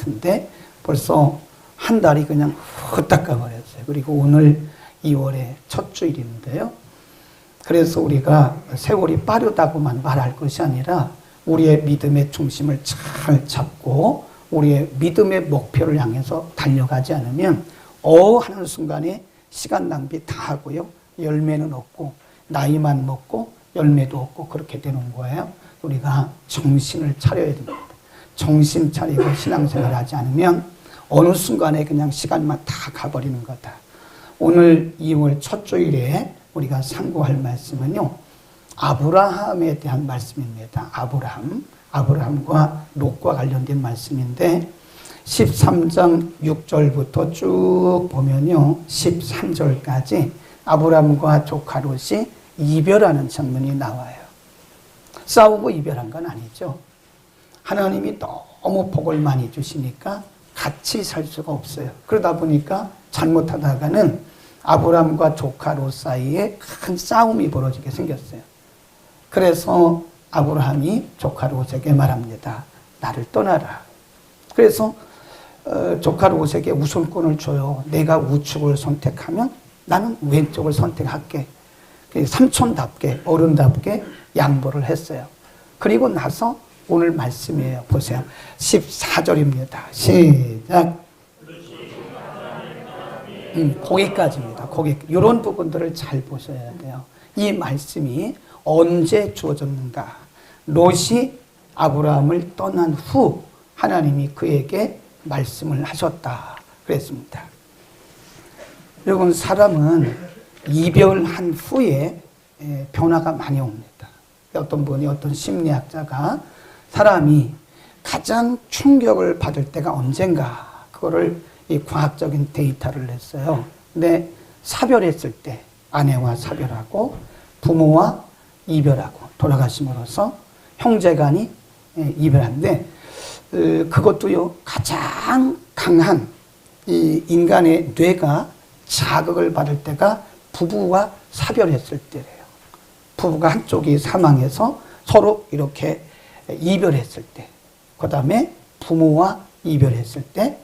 같은데 벌써 한 달이 그냥 후딱 가버렸어요. 그리고 오늘 2월의 첫 주일인데요. 그래서 우리가 세월이 빠르다고만 말할 것이 아니라 우리의 믿음의 중심을 잘 잡고 우리의 믿음의 목표를 향해서 달려가지 않으면 하는 순간에 시간 낭비 다 하고요. 열매는 없고 나이만 먹고 열매도 없고 그렇게 되는 거예요. 우리가 정신을 차려야 됩니다. 정신 차리고 신앙생활 하지 않으면 어느 순간에 그냥 시간만 다 가버리는 거다. 오늘 2월 첫 주일에 우리가 상고할 말씀은요. 아브라함에 대한 말씀입니다. 아브라함과 롯과 관련된 말씀인데 13장 6절부터 쭉 보면요. 13절까지 아브라함과 조카 롯이 이별하는 장면이 나와요. 싸우고 이별한 건 아니죠. 하나님이 너무 복을 많이 주시니까 같이 살 수가 없어요. 그러다 보니까 잘못하다가는 아브라함과 조카 롯 사이에 큰 싸움이 벌어지게 생겼어요. 그래서 아브라함이 조카 롯에게 말합니다. 나를 떠나라. 그래서 조카 롯에게 우선권을 줘요. 내가 우측을 선택하면 나는 왼쪽을 선택할게. 삼촌답게 어른답게 양보를 했어요. 그리고 나서 오늘 말씀이에요. 보세요. 14절입니다. 시작. 거기까지입니다. 이런 부분들을 잘 보셔야 돼요. 이 말씀이 언제 주어졌는가? 롯이 아브라함을 떠난 후 하나님이 그에게 말씀을 하셨다. 그랬습니다. 여러분, 사람은 이별한 후에 변화가 많이 옵니다. 어떤 분이 어떤 심리학자가 사람이 가장 충격을 받을 때가 언젠가 그거를 이 과학적인 데이터를 냈어요. 근데 사별했을 때 아내와 사별하고 부모와 이별하고 돌아가심으로써 형제간이 이별하는데 그것도요 가장 강한 이 인간의 뇌가 자극을 받을 때가 부부와 사별했을 때래요. 부부가 한쪽이 사망해서 서로 이렇게 이별했을 때, 그 다음에 부모와 이별했을 때,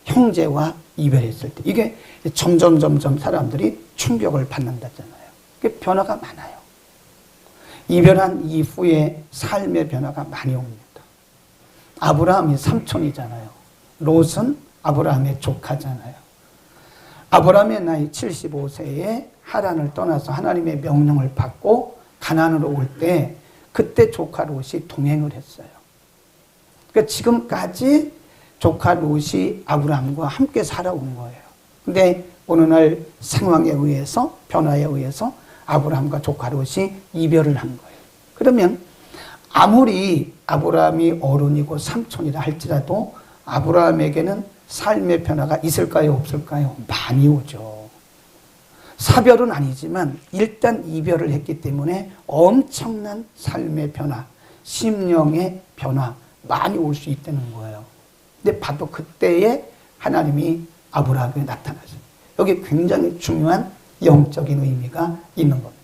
형제와 이별했을 때, 이게 점점 사람들이 충격을 받는다잖아요. 그게 변화가 많아요. 이별한 이후에 삶의 변화가 많이 옵니다. 아브라함이 삼촌이잖아요. 롯은 아브라함의 조카잖아요. 아브라함의 나이 75세에 하란을 떠나서 하나님의 명령을 받고 가나안으로 올 때 그때 조카 롯이 동행을 했어요. 그러니까 지금까지 조카 롯이 아브라함과 함께 살아온 거예요. 근데 어느 날 상황에 의해서 변화에 의해서 아브라함과 조카 롯이 이별을 한 거예요. 그러면 아무리 아브라함이 어른이고 삼촌이라 할지라도 아브라함에게는 삶의 변화가 있을까요? 없을까요? 많이 오죠. 사별은 아니지만 일단 이별을 했기 때문에 엄청난 삶의 변화, 심령의 변화 많이 올 수 있다는 거예요. 근데 바로 그때에 하나님이 아브라함에게 나타나죠. 여기 굉장히 중요한 영적인 의미가 있는 겁니다.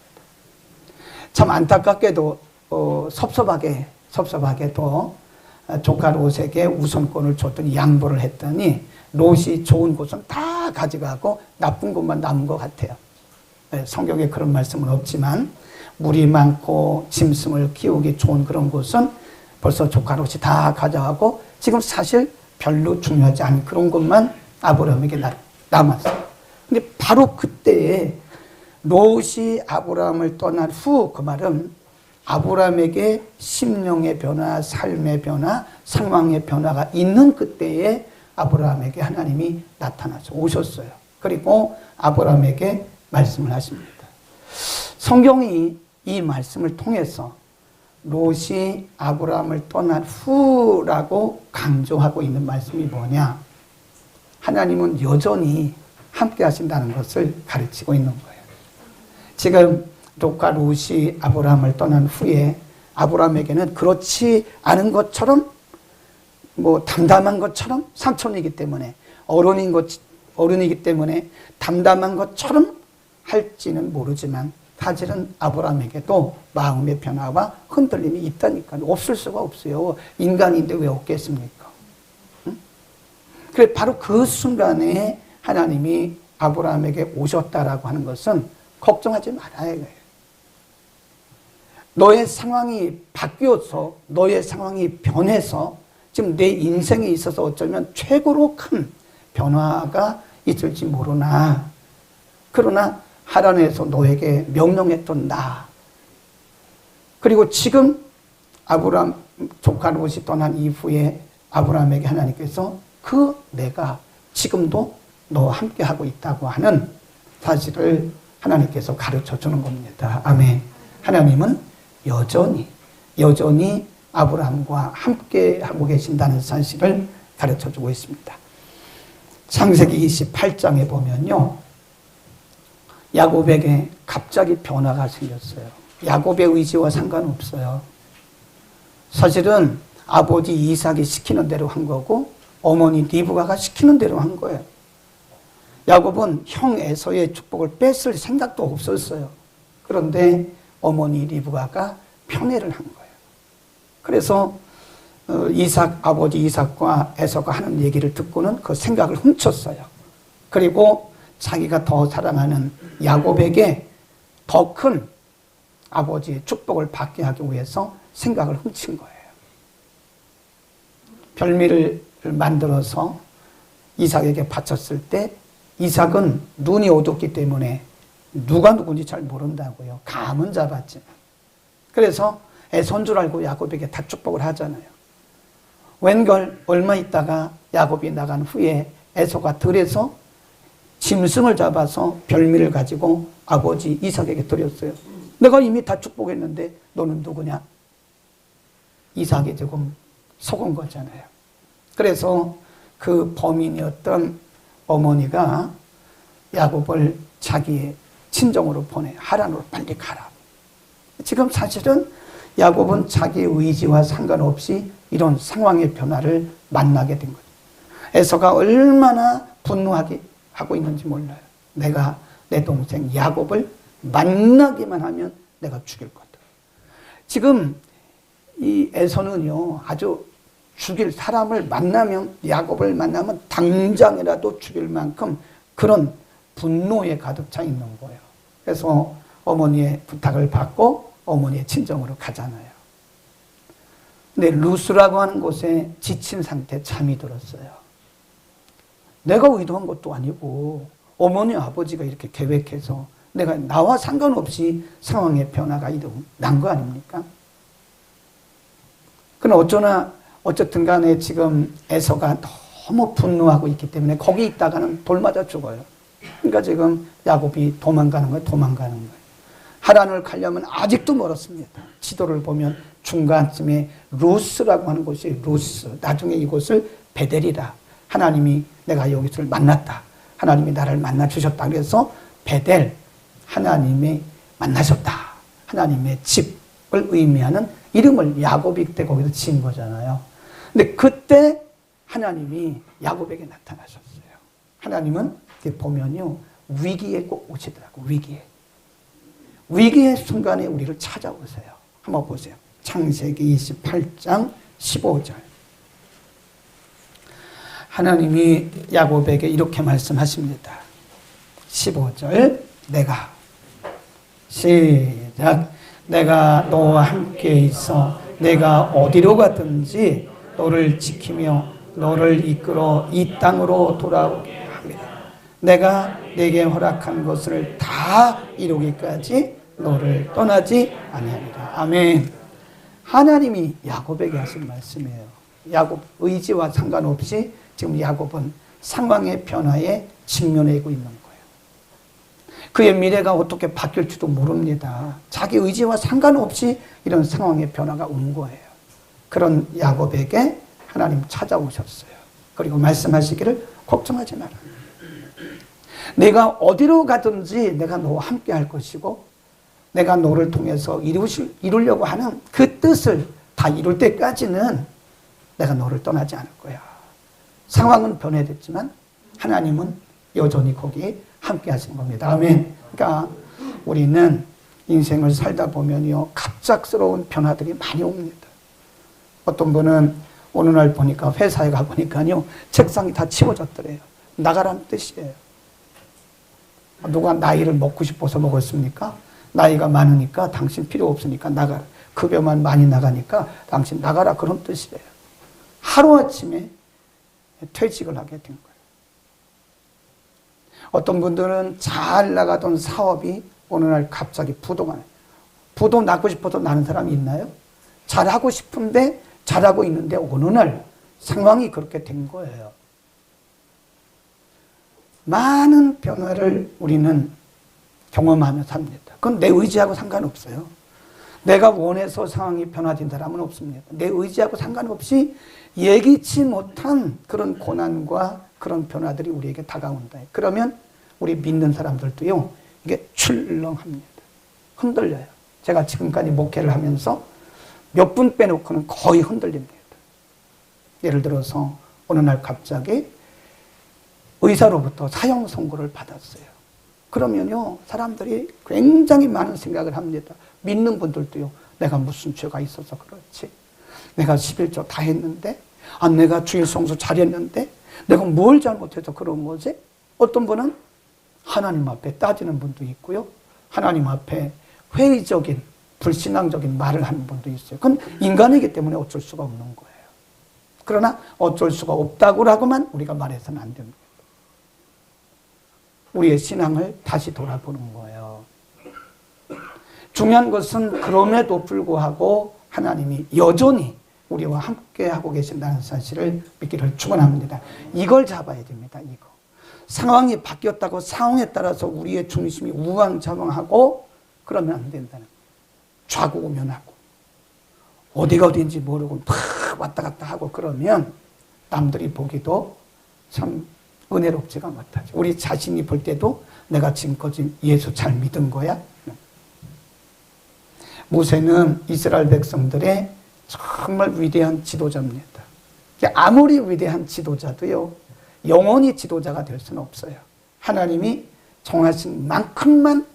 참 안타깝게도 섭섭하게도 조카 롯에게 우선권을 줬더니 양보를 했더니 롯이 좋은 곳은 다 가져가고 나쁜 곳만 남은 것 같아요. 성경에 그런 말씀은 없지만 물이 많고 짐승을 키우기 좋은 그런 곳은 벌써 조카 롯이 다 가져가고 지금 사실 별로 중요하지 않은 그런 것만 아브라함에게 남았어요. 근데 바로 그때에 롯이 아브라함을 떠난 후 그 말은 아브라함에게 심령의 변화, 삶의 변화, 상황의 변화가 있는 그때에 아브라함에게 하나님이 나타나서 오셨어요. 그리고 아브라함에게 말씀을 하십니다. 성경이 이 말씀을 통해서 롯이 아브라함을 떠난 후라고 강조하고 있는 말씀이 뭐냐? 하나님은 여전히 함께 하신다는 것을 가르치고 있는 거예요. 지금 조카 롯이 아브라함을 떠난 후에 아브라함에게는 그렇지 않은 것처럼 담담한 것처럼 삼촌이기 때문에 어른이기 때문에 담담한 것처럼 할지는 모르지만 사실은 아브라함에게도 마음의 변화와 흔들림이 있다니까요. 없을 수가 없어요. 인간인데 왜 없겠습니까? 응? 그래 바로 그 순간에 하나님이 아브라함에게 오셨다라고 하는 것은 걱정하지 말아야 해요. 너의 상황이 바뀌어서 너의 상황이 변해서 지금 내 인생에 있어서 어쩌면 최고로 큰 변화가 있을지 모르나 그러나 하나님께서 너에게 명령했던 나 그리고 지금 아브라함 조카 롯이 떠난 이후에 아브라함에게 하나님께서 그 내가 지금도 너와 함께 하고 있다고 하는 사실을 하나님께서 가르쳐 주는 겁니다. 아멘. 하나님은 여전히 아브라함과 함께 하고 계신다는 사실을 가르쳐 주고 있습니다. 창세기 28장에 보면요. 야곱에게 갑자기 변화가 생겼어요. 야곱의 의지와 상관없어요. 사실은 아버지 이삭이 시키는 대로 한 거고 어머니 리브가가 시키는 대로 한 거예요. 야곱은 형 에서의 축복을 뺏을 생각도 없었어요. 그런데 어머니 리브가가 편애를 한 거예요. 그래서 아버지 이삭과 에서가 하는 얘기를 듣고는 그 생각을 훔쳤어요. 그리고 자기가 더 사랑하는 야곱에게 더 큰 아버지의 축복을 받게 하기 위해서 생각을 훔친 거예요. 별미를 만들어서 이삭에게 바쳤을 때 이삭은 눈이 어둡기 때문에 누가 누군지 잘 모른다고요. 감은 잡았지만. 그래서 에서인 줄 알고 야곱에게 다 축복을 하잖아요. 웬걸 얼마 있다가 야곱이 나간 후에 에서가 들에서 짐승을 잡아서 별미를 가지고 아버지 이삭에게 드렸어요. 내가 이미 다 축복했는데 너는 누구냐? 이삭이 조금 속은 거잖아요. 그래서 그 범인이었던 어머니가 야곱을 자기의 친정으로 보내. 하란으로 빨리 가라. 지금 사실은 야곱은 자기의 의지와 상관없이 이런 상황의 변화를 만나게 된 거죠. 에서가 얼마나 분노하게 하고 있는지 몰라요. 내가 내 동생 야곱을 만나기만 하면 내가 죽일 거다. 지금 이 에서는요, 아주 죽일 사람을 만나면, 야곱을 만나면 당장이라도 죽일 만큼 그런 분노에 가득 차 있는 거예요. 그래서 어머니의 부탁을 받고 어머니의 친정으로 가잖아요. 근데 루스라고 하는 곳에 지친 상태에 잠이 들었어요. 내가 의도한 것도 아니고 어머니 아버지가 이렇게 계획해서 내가 나와 상관없이 상황의 변화가 난 거 아닙니까? 그러나 어쨌든 간에 지금 에서가 너무 분노하고 있기 때문에 거기 있다가는 돌 맞아 죽어요. 그러니까 지금 야곱이 도망가는 거예요. 하란을 가려면 아직도 멀었습니다. 지도를 보면 중간쯤에 루스라고 하는 곳이 루스. 나중에 이곳을 베델이라. 하나님이 내가 여기서 만났다. 하나님이 나를 만나 주셨다. 그래서 베델, 하나님이 만나셨다. 하나님의 집을 의미하는 이름을 야곱이 그때 거기서 지은 거잖아요. 근데 그때 하나님이 야곱에게 나타나셨어요. 하나님은 보면요, 위기에 꼭 오시더라고. 위기의 순간에 우리를 찾아오세요. 한번 보세요. 창세기 28장 15절. 하나님이 야곱에게 이렇게 말씀하십니다. 15절. 시작. 내가 너와 함께 있어 내가 어디로 가든지 너를 지키며 너를 이끌어 이 땅으로 돌아오게 합니다. 내가 내게 허락한 것을 다 이루기까지 너를 떠나지 아니하리라. 아멘. 하나님이 야곱에게 하신 말씀이에요. 야곱 의지와 상관없이 지금 야곱은 상황의 변화에 직면하고 있는 거예요. 그의 미래가 어떻게 바뀔지도 모릅니다. 자기 의지와 상관없이 이런 상황의 변화가 온 거예요. 그런 야곱에게 하나님 찾아오셨어요. 그리고 말씀하시기를 걱정하지 마라. 내가 어디로 가든지 내가 너와 함께 할 것이고 내가 너를 통해서 이루려고 하는 그 뜻을 다 이룰 때까지는 내가 너를 떠나지 않을 거야. 상황은 변해됐지만 하나님은 여전히 거기에 함께 하신 겁니다. 아멘. 그러니까 우리는 인생을 살다 보면요, 갑작스러운 변화들이 많이 옵니다. 어떤 분은 어느 날 보니까 회사에 가보니까요, 책상이 다 치워졌더래요. 나가라는 뜻이에요. 누가 나이를 먹고 싶어서 먹었습니까? 나이가 많으니까 당신 필요 없으니까 나가라. 급여만 많이 나가니까 당신 나가라. 그런 뜻이에요. 하루아침에 퇴직을 하게 된 거예요. 어떤 분들은 잘 나가던 사업이 어느 날 갑자기 부도가 나요. 부도 나고 싶어서 나는 사람이 있나요? 잘하고 싶은데 잘하고 있는데 어느 날 상황이 그렇게 된 거예요. 많은 변화를 우리는 경험하며 삽니다. 그건 내 의지하고 상관없어요. 내가 원해서 상황이 변화된 사람은 없습니다. 내 의지하고 상관없이 예기치 못한 그런 고난과 그런 변화들이 우리에게 다가온다. 그러면 우리 믿는 사람들도요, 이게 출렁합니다. 흔들려요. 제가 지금까지 목회를 하면서 몇 분 빼놓고는 거의 흔들립니다. 예를 들어서 어느 날 갑자기 의사로부터 사형 선고를 받았어요. 그러면요, 사람들이 굉장히 많은 생각을 합니다. 믿는 분들도요, 내가 무슨 죄가 있어서 그렇지? 내가 11조 다 했는데? 내가 주일 성수 잘했는데? 내가 뭘 잘못해서 그런 거지? 어떤 분은 하나님 앞에 따지는 분도 있고요. 하나님 앞에 회의적인, 불신앙적인 말을 하는 분도 있어요. 그건 인간이기 때문에 어쩔 수가 없는 거예요. 그러나 어쩔 수가 없다고라고만 우리가 말해서는 안 됩니다. 우리의 신앙을 다시 돌아보는 거예요. 중요한 것은 그럼에도 불구하고 하나님이 여전히 우리와 함께 하고 계신다는 사실을 믿기를 축원합니다. 이걸 잡아야 됩니다. 이거. 상황이 바뀌었다고 상황에 따라서 우리의 중심이 우왕좌왕하고 그러면 안 된다는 거예요. 좌고우면하고 어디가 어딘지 모르고 막 왔다 갔다 하고 그러면 남들이 보기도 참 은혜롭지가 못하죠. 우리 자신이 볼 때도 내가 지금까지 예수 잘 믿은 거야? 모세는 이스라엘 백성들의 정말 위대한 지도자입니다. 아무리 위대한 지도자도요, 영원히 지도자가 될 수는 없어요. 하나님이 정하신 만큼만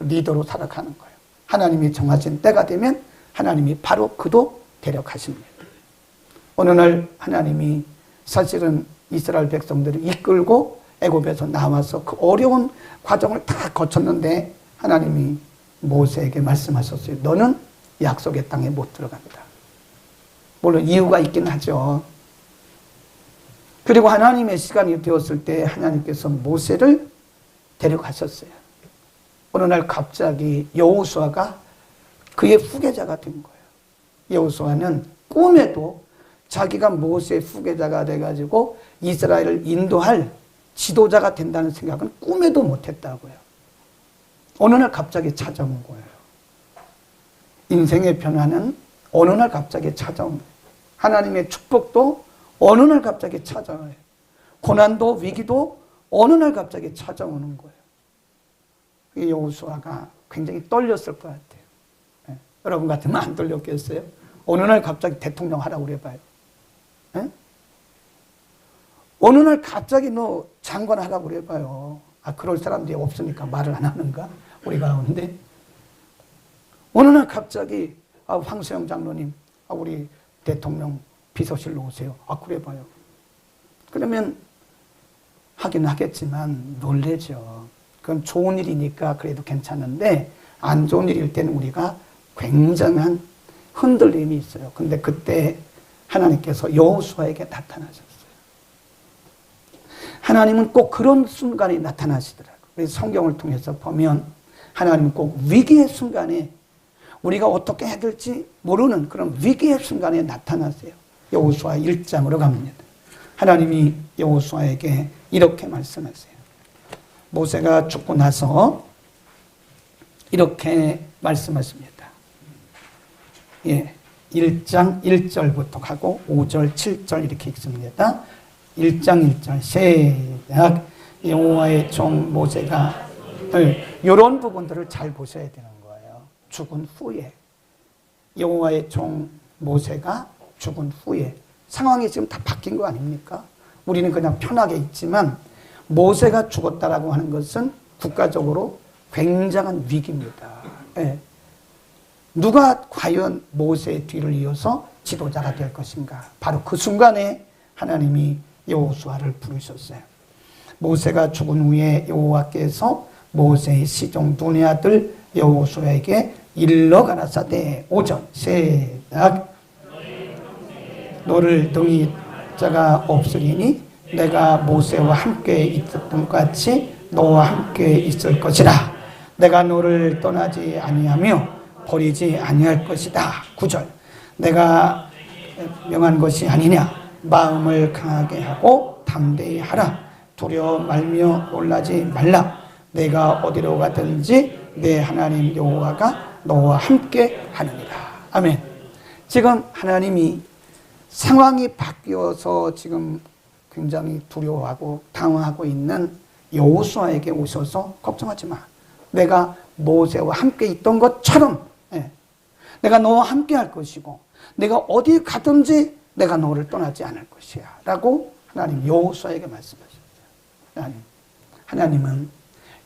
리더로 살아가는 거예요. 하나님이 정하신 때가 되면 하나님이 바로 그도 데려가십니다. 어느 날 하나님이 사실은 이스라엘 백성들을 이끌고 애굽에서 나와서 그 어려운 과정을 다 거쳤는데 하나님이 모세에게 말씀하셨어요. 너는 약속의 땅에 못 들어간다. 물론 이유가 있긴 하죠. 그리고 하나님의 시간이 되었을 때 하나님께서 모세를 데려가셨어요. 어느 날 갑자기 여호수아가 그의 후계자가 된 거예요. 여호수아는 꿈에도 자기가 모세의 후계자가 돼가지고 이스라엘을 인도할 지도자가 된다는 생각은 꿈에도 못했다고요. 어느 날 갑자기 찾아온 거예요. 인생의 변화는 어느 날 갑자기 찾아옵니다. 하나님의 축복도 어느 날 갑자기 찾아와요. 고난도 위기도 어느 날 갑자기 찾아오는 거예요. 여호수아가 굉장히 떨렸을 것 같아요. 네. 여러분 같으면 안 떨렸겠어요? 어느 날 갑자기 대통령 하라고 그래봐요. 네? 어느 날 갑자기 너 장관 하라고 그래봐요. 그럴 사람들이 없으니까 말을 안 하는가? 우리 가운데. 어느 날 갑자기 황수영 장로님 우리 대통령 비서실로 오세요. 그래봐요. 그러면 하긴 하겠지만 놀래죠. 그건 좋은 일이니까 그래도 괜찮은데 안 좋은 일일 때는 우리가 굉장한 흔들림이 있어요. 근데 그때 하나님께서 여호수아에게 나타나셨어요. 하나님은 꼭 그런 순간에 나타나시더라고요. 그래서 성경을 통해서 보면 하나님은 꼭 위기의 순간에 우리가 어떻게 해야 될지 모르는 그런 위기의 순간에 나타나세요. 여호수아 1장으로 갑니다. 하나님이 여호수아에게 이렇게 말씀하세요. 모세가 죽고 나서 이렇게 말씀하십니다. 1장 1절부터 가고 5절 7절 이렇게 읽습니다. 1장 1절 시작. 여호와의 종 모세가 이런 부분들을 잘 보셔야 되는 거예요. 죽은 후에 여호와의 종 모세가 죽은 후에 상황이 지금 다 바뀐 거 아닙니까? 우리는 그냥 편하게 있지만 모세가 죽었다라고 하는 것은 국가적으로 굉장한 위기입니다. 누가 과연 모세의 뒤를 이어서 지도자가 될 것인가? 바로 그 순간에 하나님이 여호수아를 부르셨어요. 모세가 죽은 후에 여호와께서 모세의 시종 눈의 아들 여호수아에게 일러 가라사대 5절 시작. 너를 등이 자가 없으리니 내가 모세와 함께 있었던 것 같이 너와 함께 있을 것이라. 내가 너를 떠나지 아니하며 버리지 아니할 것이다. 9절 내가 명한 것이 아니냐. 마음을 강하게 하고 담대히 하라. 두려워 말며 놀라지 말라. 내가 어디로 가든지 내 하나님 여호와가 너와 함께 하느니라. 아멘. 지금 하나님이 상황이 바뀌어서 지금 굉장히 두려워하고 당황하고 있는 여호수아에게 오셔서 걱정하지 마. 내가 모세와 함께 있던 것처럼 내가 너와 함께 할 것이고 내가 어디 가든지 내가 너를 떠나지 않을 것이야 라고 하나님 여호수아에게 말씀하셨어요. 하나님은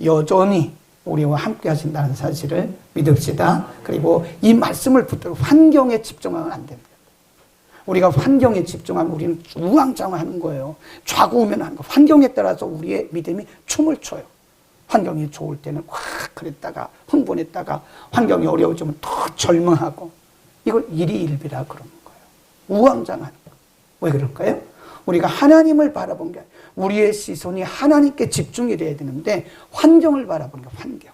여전히 우리와 함께 하신다는 사실을 믿읍시다. 그리고 이 말씀을 붙들고 환경에 집중하면 안 됩니다. 우리가 환경에 집중하면 우리는 우왕좌왕하는 거예요. 좌고우면하는 거. 환경에 따라서 우리의 믿음이 춤을 춰요. 환경이 좋을 때는 확 그랬다가 흥분했다가 환경이 어려워지면 더 절망하고 이걸 일희일비라 그러는 거예요. 우왕좌왕하는 거예요. 왜 그럴까요? 우리가 하나님을 바라본 게 아니라 우리의 시선이 하나님께 집중이 돼야 되는데 환경을 바라보는 거예요.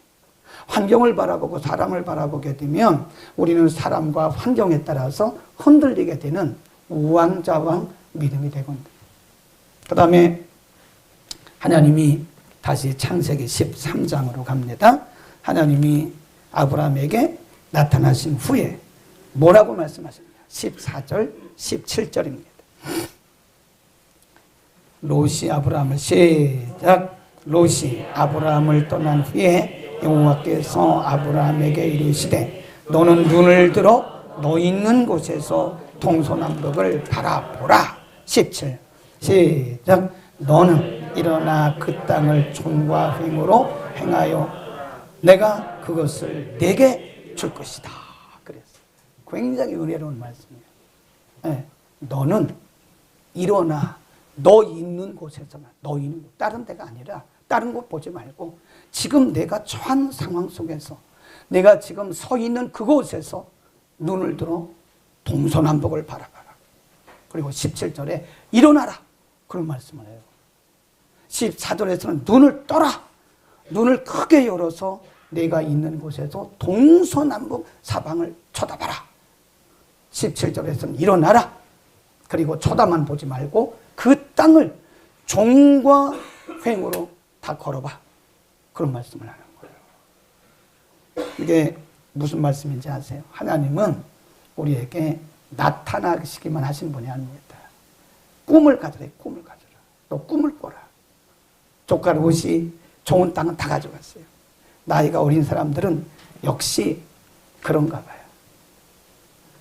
환경을 바라보고 사람을 바라보게 되면 우리는 사람과 환경에 따라서 흔들리게 되는 우왕좌왕 믿음이 되거든요. 그 다음에 하나님이 다시 창세기 13장으로 갑니다. 하나님이 아브라함에게 나타나신 후에 뭐라고 말씀하십니까? 14절, 17절입니다. 롯이 아브라함을 시작. 롯이 아브라함을 떠난 후에 여호와께서 아브라함에게 이르시되 너는 눈을 들어 너 있는 곳에서 동서남북을 바라보라. 17 시작. 너는 일어나 그 땅을 종과 횡으로 행하여 내가 그것을 내게 줄 것이다. 그랬어요. 굉장히 은혜로운 말씀이에요. 네. 너는 일어나 너 있는 곳에서만, 너 있는 곳, 다른 데가 아니라 다른 곳 보지 말고 지금 내가 처한 상황 속에서 내가 지금 서 있는 그곳에서 눈을 들어 동서남북을 바라봐라. 그리고 17절에 일어나라. 그런 말씀을 해요. 14절에서는 눈을 떠라. 눈을 크게 열어서 내가 있는 곳에서 동서남북 사방을 쳐다봐라. 17절에서는 일어나라. 그리고 쳐다만 보지 말고 그 땅을 종과 횡으로 다 걸어봐. 그런 말씀을 하는 거예요. 이게 무슨 말씀인지 아세요? 하나님은 우리에게 나타나시기만 하신 분이 아닙니다. 꿈을 가져라. 꿈을 가져라. 너 꿈을 꿔라. 조카 롯이 좋은 땅은 다 가져갔어요. 나이가 어린 사람들은 역시 그런가 봐요.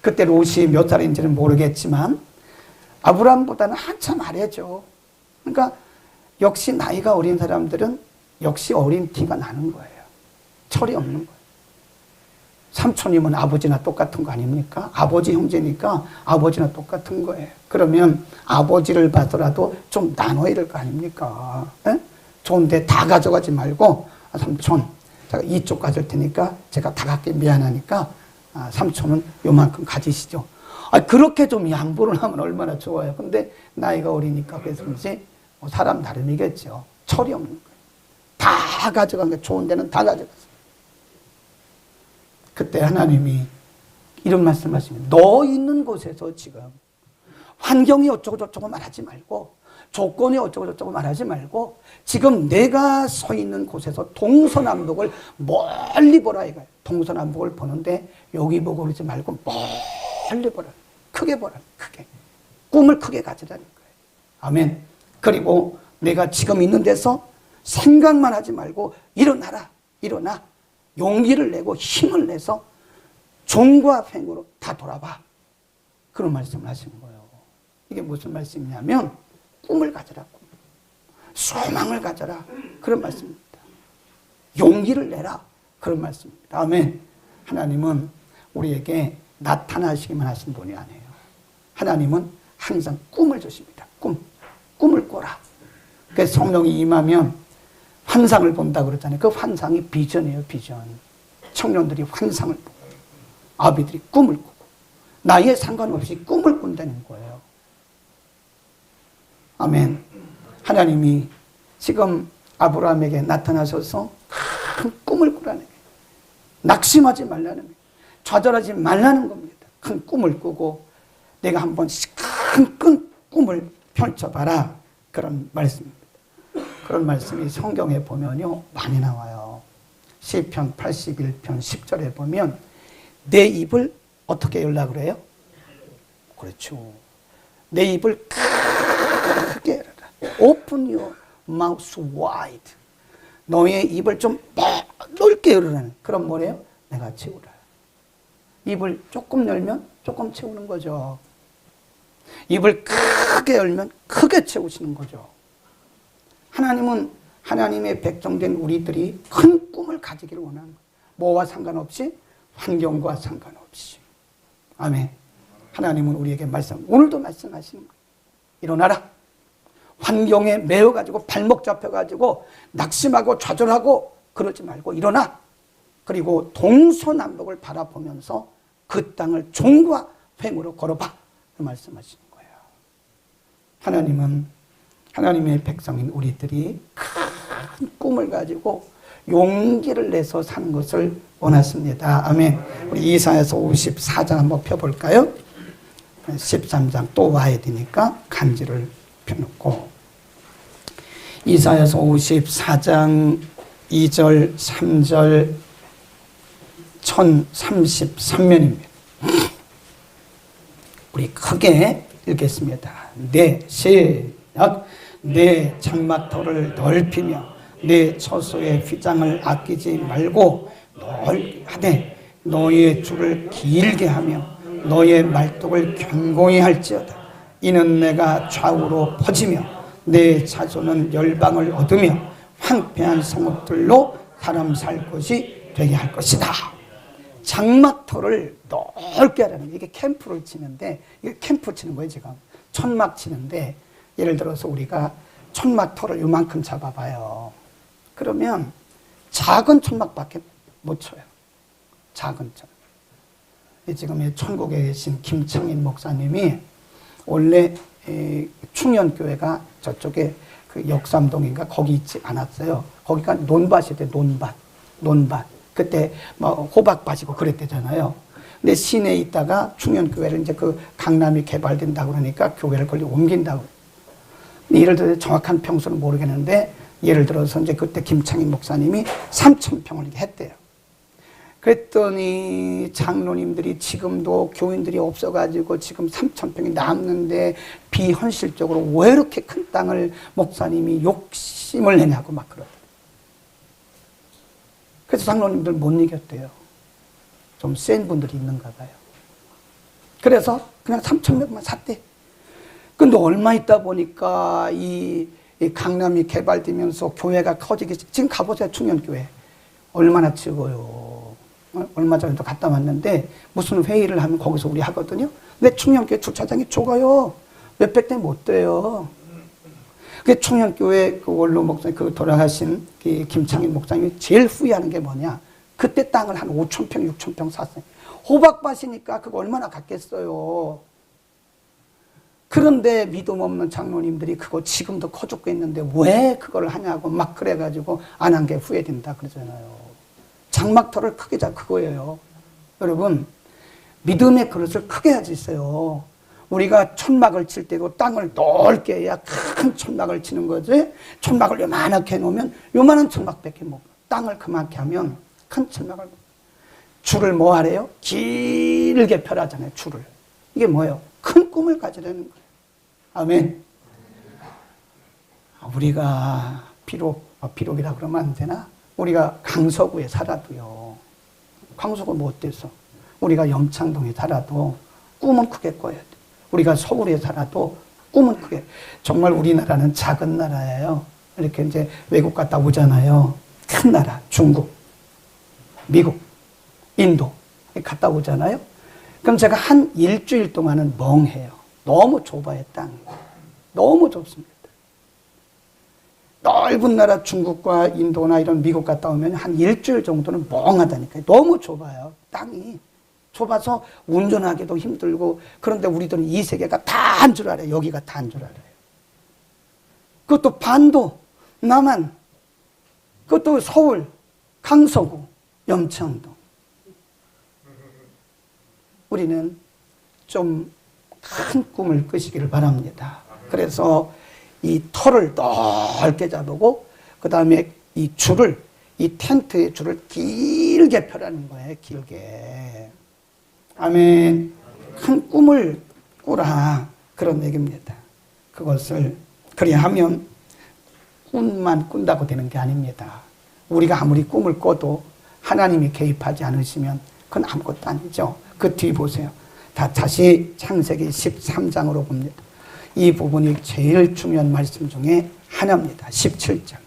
그때 롯이 몇 살인지는 모르겠지만 아브라함보다는 한참 아래죠. 그러니까 역시 나이가 어린 사람들은 역시 어린 티가 나는 거예요. 철이 없는 거예요. 삼촌이면 아버지나 똑같은 거 아닙니까? 아버지 형제니까 아버지나 똑같은 거예요. 그러면 아버지를 봐서라도 좀 나눠야 될 거 아닙니까? 에? 좋은데 다 가져가지 말고 삼촌 제가 이쪽 가질 테니까 제가 다 갖기 미안하니까 삼촌은 요만큼 가지시죠. 그렇게 좀 양보를 하면 얼마나 좋아요. 근데 나이가 어리니까 그래서 그런지 사람 나름이겠죠. 철이 없는 거예요. 다 가져간 게 좋은 데는 다 가져갔어요. 그때 하나님이 이런 말씀하시면 너 있는 곳에서 지금 환경이 어쩌고 저쩌고 말하지 말고 조건이 어쩌고 저쩌고 말하지 말고 지금 내가 서 있는 곳에서 동서남북을 멀리 보라 이거예요. 동서남북을 보는데 여기 보고 그러지 말고 멀리 보라. 크게 보라. 크게. 꿈을 크게 가지라는 거예요. 아멘. 그리고 내가 지금 있는 데서 생각만 하지 말고 일어나라. 일어나. 용기를 내고 힘을 내서 종과 횡으로 다 돌아봐. 그런 말씀을 하시는 거예요. 이게 무슨 말씀이냐면 꿈을 가져라. 꿈. 소망을 가져라. 그런 말씀입니다. 용기를 내라. 그런 말씀입니다. 아멘. 하나님은 우리에게 나타나시기만 하신 분이 아니에요. 하나님은 항상 꿈을 주십니다. 꿈을 꿔라. 그래서 성령이 임하면 환상을 본다 그러잖아요. 그 환상이 비전이에요, 비전. 청년들이 환상을 보고, 아비들이 꿈을 꾸고, 나이에 상관없이 꿈을 꾼다는 거예요. 아멘. 하나님이 지금 아브라함에게 나타나셔서 큰 꿈을 꾸라는 거예요. 낙심하지 말라는 거예요. 좌절하지 말라는 겁니다. 큰 꿈을 꾸고 내가 한 번씩 큰 꿈을 펼쳐봐라. 그런 말씀입니다. 그런 말씀이 성경에 보면요 많이 나와요. 시편 81편 10절에 보면 내 입을 어떻게 열라 그래요? 그렇죠. 내 입을 크게 열어라. Open your mouth wide. 너의 입을 좀 넓게 열으라는 그런 뭐래요? 내가 채우라. 입을 조금 열면 조금 채우는 거죠. 입을 크게 열면 크게 채우시는 거죠. 하나님은 하나님의 백성된 우리들이 큰 꿈을 가지기를 원하는 거예요. 뭐와 상관없이, 환경과 상관없이. 아멘. 하나님은 우리에게 오늘도 말씀하시는 거예요. 일어나라. 환경에 매여가지고 발목 잡혀가지고 낙심하고 좌절하고 그러지 말고 일어나. 그리고 동서남북을 바라보면서 그 땅을 종과 횡으로 걸어봐. 그 말씀하시는 거예요. 하나님은 하나님의 백성인 우리들이 큰 꿈을 가지고 용기를 내서 사는 것을 원하십니다. 아멘. 우리 이사야서 54장 한번 펴볼까요? 13장 또 와야 되니까 간지를 펴놓고 이사야서 54장 2절 3절 1033면입니다. 우리 크게 읽겠습니다. 내 시작. 내 장막터를 넓히며 내 처소의 휘장을 아끼지 말고 넓게 하되 너의 줄을 길게 하며 너의 말뚝을 견고히 할지어다. 이는 내가 좌우로 퍼지며 내 자손은 열방을 얻으며 황폐한 성읍들로 사람 살 곳이 되게 할 것이다. 장막터를 넓게 하라는, 이게 캠프를 치는데, 이게 캠프 치는 거예요, 지금. 천막 치는데, 예를 들어서 우리가 천막터를 요만큼 잡아봐요. 그러면 작은 천막밖에 못 쳐요. 작은 천. 지금 천국에 계신 김창인 목사님이 원래 충현교회가 저쪽에 그 역삼동인가 거기 있지 않았어요. 거기가 논밭이대, 논밭. 그때 뭐 호박밭이고 그랬대잖아요. 근데 시내에 있다가 충현교회를 이제 그 강남이 개발된다고 그러니까 교회를 거기 옮긴다고. 예를 들어서 정확한 평수는 모르겠는데 예를 들어서 이제 그때 김창인 목사님이 3,000평을 했대요. 그랬더니 장로님들이 지금도 교인들이 없어가지고 지금 3,000평이 남는데 비현실적으로 왜 이렇게 큰 땅을 목사님이 욕심을 내냐고 막 그러더라고요. 그래서 장로님들 못 이겼대요. 좀 센 분들이 있는가 봐요. 그래서 그냥 3,000명만 샀대. 근데 얼마 있다 보니까 이 강남이 개발되면서 교회가 커지기, 지금 가보세요, 충현교회. 얼마나 찍어요. 얼마 전에도 갔다 왔는데 무슨 회의를 하면 거기서 우리 하거든요. 근데 충현교회 주차장이 좁아요. 몇백 대 못 돼요. 그 충현교회 그 원로 목사님, 그 돌아가신 그 김창인 목사님이 제일 후회하는 게 뭐냐. 그때 땅을 한 5,000평, 6,000평 샀어요. 호박밭이니까 그거 얼마나 갔겠어요. 그런데 믿음 없는 장로님들이 그거 지금도 커 죽고 있는데 왜 그걸 하냐고 막 그래가지고 안 한 게 후회된다 그러잖아요. 장막터를 크게 잡 그거예요. 여러분, 믿음의 그릇을 크게 가지세요. 우리가 천막을 칠 때도 땅을 넓게 해야 큰 천막을 치는 거지. 천막을 요만하게 해놓으면 요만한 천막밖에 못. 땅을 그만게 하면 큰 천막을. 줄을 뭐 하래요? 길게 펴라잖아요. 줄을. 이게 뭐예요? 큰 꿈을 가지라는 거예요. 아멘. 우리가 비록이라 그러면 안 되나? 우리가 강서구에 살아도요. 강서구 뭐 어때서? 우리가 영창동에 살아도 꿈은 크게 꿔야 돼. 우리가 서울에 살아도 꿈은 크게. 정말 우리나라는 작은 나라예요. 이렇게 이제 외국 갔다 오잖아요. 큰 나라, 중국, 미국, 인도 갔다 오잖아요. 그럼 제가 한 일주일 동안은 멍해요. 너무 좁아요, 땅이. 너무 좁습니다. 넓은 나라 중국과 인도나 이런 미국 갔다 오면 한 일주일 정도는 멍하다니까요. 너무 좁아요, 땅이. 좁아서 운전하기도 힘들고, 그런데 우리들은 이 세계가 다 한 줄 알아요. 여기가 다 한 줄 알아요. 그것도 반도, 남한, 그것도 서울, 강서구, 염천동. 우리는 좀 큰 꿈을 꾸시기를 바랍니다. 그래서 이 털을 넓게 잡고, 그 다음에 이 줄을, 이 텐트의 줄을 길게 펴라는 거예요. 길게. 아멘. 큰 꿈을 꾸라. 그런 얘기입니다. 그것을 그래야 하면 꿈만 꾼다고 되는 게 아닙니다. 우리가 아무리 꿈을 꿔도 하나님이 개입하지 않으시면 그건 아무것도 아니죠. 그 뒤 보세요. 다시 창세기 13장으로 봅니다. 이 부분이 제일 중요한 말씀 중에 하나입니다. 17장.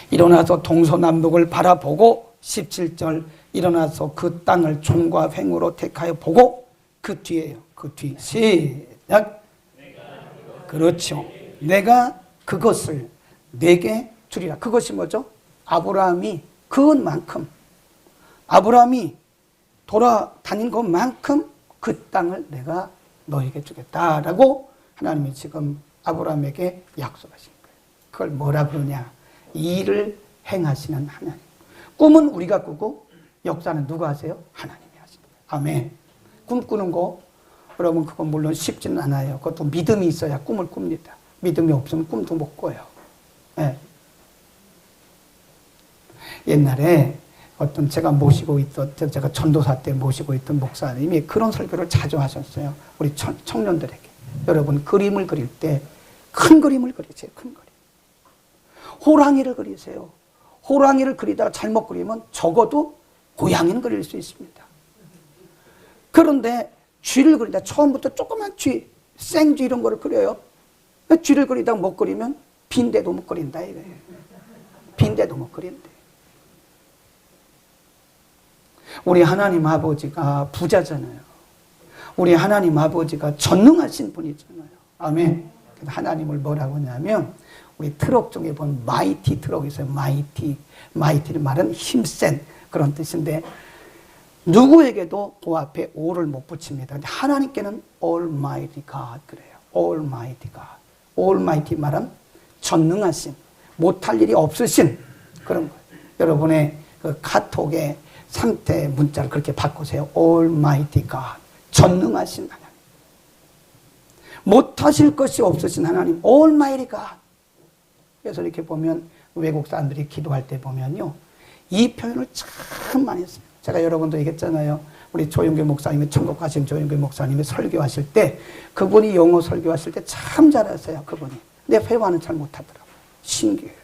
일어나서 동서남북을 바라보고, 17절, 일어나서 그 땅을 종과 횡으로 택하여 보고, 그 뒤에요. 그 뒤. 시작. 그렇죠. 내가 그것을 내게 주리라. 그것이 뭐죠? 아브라함이 그것만큼, 아브라함이 돌아다닌 것만큼 그 땅을 내가 너에게 주겠다라고 하나님이 지금 아브라함에게 약속하신 거예요. 그걸 뭐라 그러냐? 일을 행하시는 하나님. 꿈은 우리가 꾸고 역사는 누가 하세요? 하나님이 하시는 거예요. 아멘. 꿈 꾸는 거 여러분, 그건 물론 쉽지는 않아요. 그것도 믿음이 있어야 꿈을 꿉니다. 믿음이 없으면 꿈도 못 꿔요. 네. 옛날에 어떤 제가 전도사 때 모시고 있던 목사님이 그런 설교를 자주 하셨어요. 우리 청년들에게. 여러분, 그림을 그릴 때 큰 그림을 그리세요. 큰 그림. 호랑이를 그리세요. 호랑이를 그리다가 잘못 그리면 적어도 고양이는 그릴 수 있습니다. 그런데 쥐를 그리다 처음부터 조그만 쥐, 생쥐 이런 거를 그려요. 쥐를 그리다가 못 그리면 빈대도 못 그린다 이거예요. 빈대도 못 그린대. 우리 하나님 아버지가 부자잖아요. 우리 하나님 아버지가 전능하신 분이잖아요. 아멘. 하나님을 뭐라고 하냐면, 우리 트럭 중에 보면 마이티 트럭이 있어요. 마이티를 말은 힘센 그런 뜻인데, 누구에게도 그 앞에 all을 못 붙입니다. 근데 하나님께는 Almighty God 그래요. Almighty God. Almighty 말은 전능하신, 못할 일이 없으신 그런 거예요. 여러분의 그 카톡에 상태 문자를 그렇게 바꾸세요. Almighty God. 전능하신 하나님. 못하실 것이 없으신 하나님. Almighty God. 그래서 이렇게 보면 외국 사람들이 기도할 때 보면요, 이 표현을 참 많이 써요. 제가 여러분도 얘기했잖아요. 우리 조영규 목사님이, 천국 가신 조영규 목사님이 설교하실 때, 그분이 영어 설교하실 때 참 잘하세요. 그분이. 근데 회화는 잘 못하더라고요. 신기해요.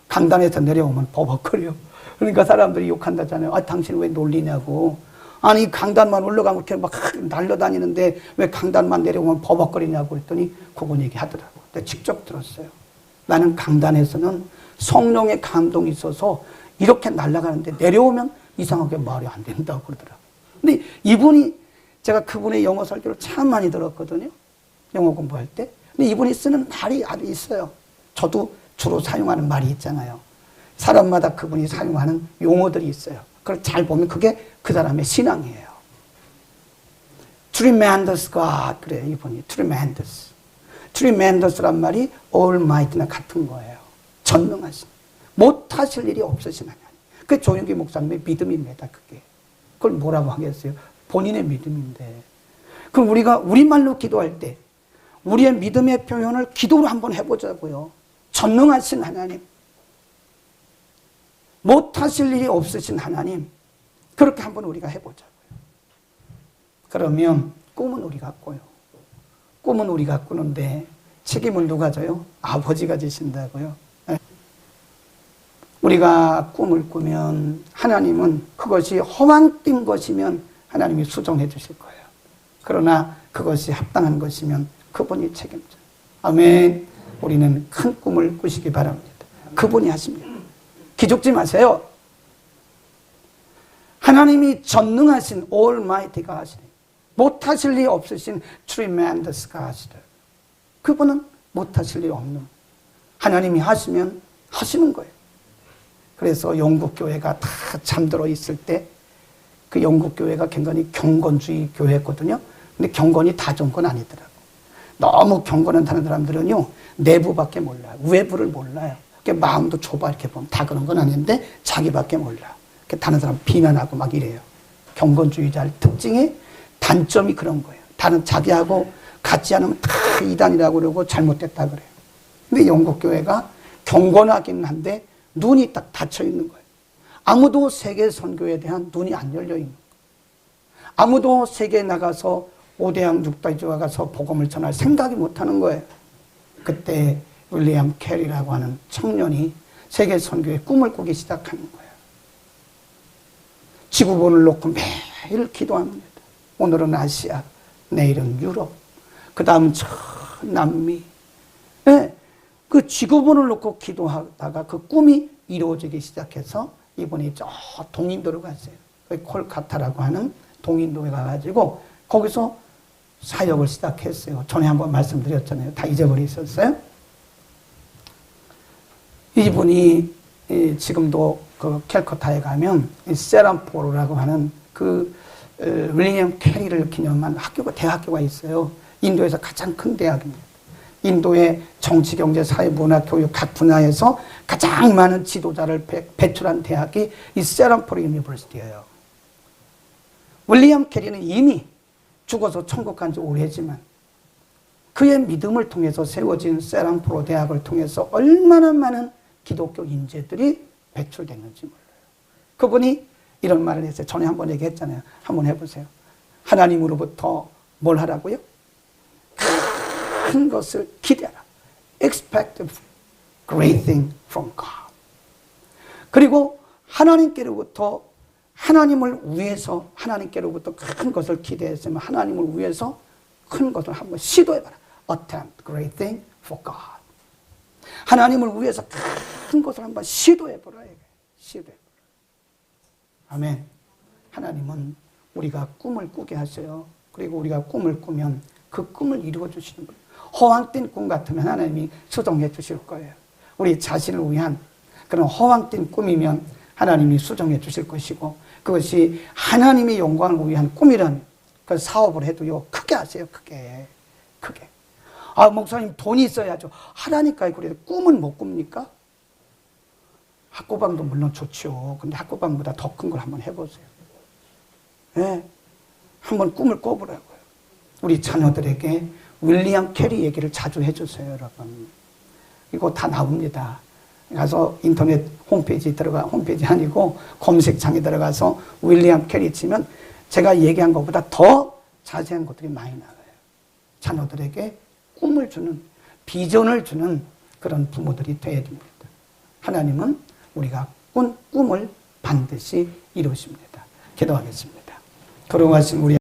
강단에서 내려오면 버벅거려. 그러니까 사람들이 욕한다잖아요. 아, 당신 왜 놀리냐고. 아니, 강단만 올라가면 이렇게 막 날려다니는데 왜 강단만 내려오면 버벅거리냐고 그랬더니 그분 얘기하더라고요. 내가 직접 들었어요. 나는 강단에서는 성령의 감동이 있어서 이렇게 날아가는데 내려오면 이상하게 말이 안 된다고 그러더라고요. 근데 이분이, 제가 그분의 영어 설교를 참 많이 들었거든요. 영어 공부할 때. 근데 이분이 쓰는 말이 아주 있어요. 저도 주로 사용하는 말이 있잖아요. 사람마다 그분이 사용하는 용어들이 있어요. 그걸 잘 보면 그게 그 사람의 신앙이에요. Tremendous God 그래요. 이분이 Tremendous. Tremendous란 말이 Almighty나 같은 거예요. 전능하신. 못하실 일이 없으신 하나님. 그게 조영기 목사님의 믿음입니다. 그게. 그걸 뭐라고 하겠어요? 본인의 믿음인데. 그럼 우리가 우리말로 기도할 때 우리의 믿음의 표현을 기도로 한번 해보자고요. 전능하신 하나님. 못하실 일이 없으신 하나님. 그렇게 한번 우리가 해보자고요. 그러면 꿈은 우리가 꿔요. 꿈은 우리가 꾸는데 책임을 누가 져요? 아버지가 지신다고요. 우리가 꿈을 꾸면 하나님은 그것이 허황된 것이면 하나님이 수정해 주실 거예요. 그러나 그것이 합당한 것이면 그분이 책임져요. 아멘. 우리는 큰 꿈을 꾸시기 바랍니다. 그분이 하십니다. 기죽지 마세요. 하나님이 전능하신 Almighty가 하시네. 못하실 리 없으신 tremendous God. 그분은 못하실 리 없는, 하나님이 하시면 하시는 거예요. 그래서 영국 교회가 다 잠들어 있을 때 그 영국 교회가 굉장히 경건주의 교회였거든요. 근데 경건이 다 좋은 건 아니더라고. 너무 경건한 다른 사람들은요, 내부밖에 몰라요. 외부를 몰라요. 마음도 좁아 이렇게 보면 다 그런 건 아닌데 자기밖에 몰라. 다른 사람 비난하고 막 이래요. 경건주의자의 특징이, 단점이 그런 거예요. 다른 자기하고 같지 않으면 다 이단이라고 그러고 잘못됐다 그래요. 근데 영국 교회가 경건하긴 한데 눈이 딱 닫혀 있는 거예요. 아무도 세계 선교에 대한 눈이 안 열려 있는 거예요. 아무도 세계에 나가서 5대양 6대주가 가서 복음을 전할 생각이 못 하는 거예요. 그때 윌리엄 캐리라고 하는 청년이 세계 선교의 꿈을 꾸기 시작하는 거예요. 지구본을 놓고 매일 기도합니다. 오늘은 아시아, 내일은 유럽, 그 다음 저 남미. 네, 그 지구본을 놓고 기도하다가 그 꿈이 이루어지기 시작해서 이분이 저 동인도로 갔어요. 콜카타라고 하는 동인도에 가가지고 거기서 사역을 시작했어요. 전에 한번 말씀드렸잖아요. 다 잊어버리셨어요? 이분이 지금도 그 캘커타에 가면 세람포로라고 하는 그 윌리엄 캐리를 기념한 학교가, 대학교가 있어요. 인도에서 가장 큰 대학입니다. 인도의 정치, 경제, 사회, 문화, 교육 각 분야에서 가장 많은 지도자를 배출한 대학이 이 세람포로 유니버시티예요. 윌리엄 캐리는 이미 죽어서 천국 간 지 오래지만 그의 믿음을 통해서 세워진 세람포로 대학을 통해서 얼마나 많은 기독교 인재들이 배출됐는지 몰라요. 그분이 이런 말을 했어요. 전에 한번 얘기했잖아요. 한번 해보세요. 하나님으로부터 뭘 하라고요? 큰 것을 기대하라. Expect great thing from God. 그리고 하나님께로부터, 하나님을 위해서, 하나님께로부터 큰 것을 기대했으면 하나님을 위해서 큰 것을 한번 시도해봐라. Attempt great thing for God. 하나님을 위해서 큰 것을 한번 시도해보라. 시도해보라. 아멘. 하나님은 우리가 꿈을 꾸게 하셔요. 그리고 우리가 꿈을 꾸면 그 꿈을 이루어 주시는 거예요. 허황된 꿈 같으면 하나님이 수정해 주실 거예요. 우리 자신을 위한 그런 허황된 꿈이면 하나님이 수정해 주실 것이고, 그것이 하나님의 영광을 위한 꿈이란 그 사업을 해도요, 크게 하세요. 크게. 아, 목사님 돈이 있어야죠. 하라니까요. 그래도 꿈은 못 꿉니까? 학고방도 물론 좋죠. 근데 학고방보다 더 큰 걸 한번 해보세요. 네. 한번 꿈을 꿔보라고요. 우리 자녀들에게 윌리엄 캐리 얘기를 자주 해주세요, 여러분. 이거 다 나옵니다. 가서 인터넷 홈페이지 아니고 검색창에 들어가서 윌리엄 캐리 치면 제가 얘기한 것보다 더 자세한 것들이 많이 나와요. 자녀들에게 꿈을 주는, 비전을 주는 그런 부모들이 되어야 됩니다. 하나님은 우리가 꾼 꿈을 반드시 이루십니다. 기도하겠습니다. 걸어가신 우리